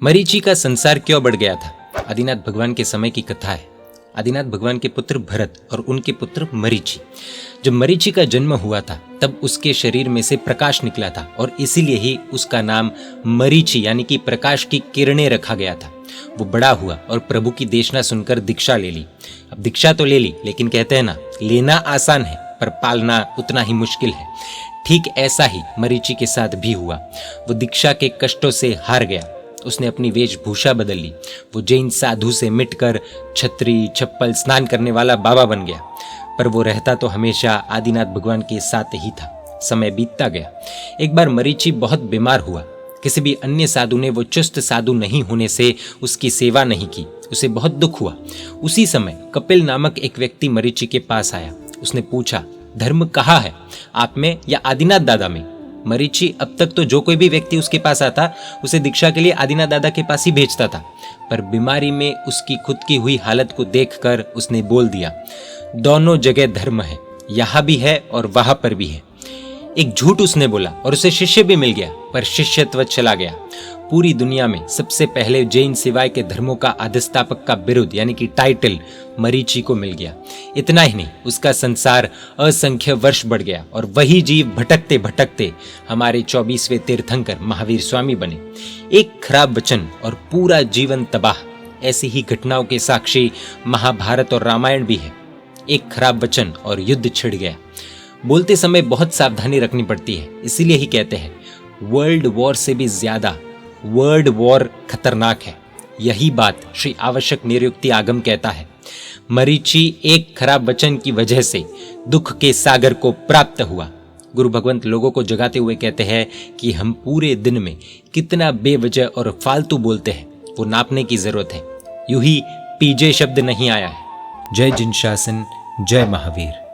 मरीचि का संसार क्यों बढ़ गया था? आदिनाथ भगवान के समय की कथा है। आदिनाथ भगवान के पुत्र भरत और उनके पुत्र मरीचि। जब मरीचि का जन्म हुआ था तब उसके शरीर में से प्रकाश निकला था और इसीलिए ही उसका नाम मरीचि यानी कि प्रकाश की किरणें रखा गया था। वो बड़ा हुआ और प्रभु की देशना सुनकर दीक्षा ले ली। अब दीक्षा तो ले ली, लेकिन कहते हैं ना, लेना आसान है पर पालना उतना ही मुश्किल है। ठीक ऐसा ही मरीचि के साथ भी हुआ। वो दीक्षा के कष्टों से हार गया। उसने अपनी वेशभूषा बदल ली। वो जैन साधु से मिटकर छतरी, चप्पल, स्नान करने वाला बाबा बन गया। पर वो रहता तो हमेशा आदिनाथ भगवान के साथ ही था। समय बीतता गया। एक बार मरीचि बहुत बीमार हुआ। किसी भी अन्य साधु ने वो चुस्त साधु नहीं होने से उसकी सेवा नहीं की। उसे बहुत दुख हुआ। उसी समय कपिल नामक एक व्यक्ति मरीचि के पास आया। उसने पूछा, धर्म कहाँ है, आप में या आदिनाथ दादा में? मरीचि अब तक तो जो कोई भी व्यक्ति उसके पास आता उसे दीक्षा के लिए आदिनाथ दादा के पास ही भेजता था, पर बीमारी में उसकी खुद की हुई हालत को देखकर उसने बोल दिया, दोनों जगह धर्म है, यहाँ भी है और वहां पर भी है। एक झूठ उसने बोला और उसे शिष्य भी मिल गया, पर शिष्यत्व चला गया। पूरी दुनिया में सबसे पहले जैन सिवाय के धर्मों का अधिष्ठापक का बिरुद यानी कि टाइटल मरीचि को मिल गया। इतना ही नहीं, उसका संसार असंख्य वर्ष बढ़ गया और वही जीव भटकते भटकते हमारे 24वें तीर्थंकर महावीर स्वामी बने। एक खराब वचन और पूरा जीवन तबाह। ऐसी ही घटनाओं के साक्षी महाभारत और रामायण भी है। एक खराब वचन और युद्ध छिड़ गया। बोलते समय बहुत सावधानी रखनी पड़ती है। इसीलिए ही कहते हैं वर्ल्ड वॉर से भी ज्यादा वर्ल्ड वॉर खतरनाक है। यही बात श्री आवश्यक निरुक्ति आगम कहता है। मरीचि एक खराब वचन की वजह से दुख के सागर को प्राप्त हुआ। गुरु भगवंत लोगों को जगाते हुए कहते हैं कि हम पूरे दिन में कितना बेवजह और फालतू बोलते हैं, वो नापने की जरूरत है। यूं ही पीजे शब्द नहीं आया है। जय जिन शासन, जय महावीर।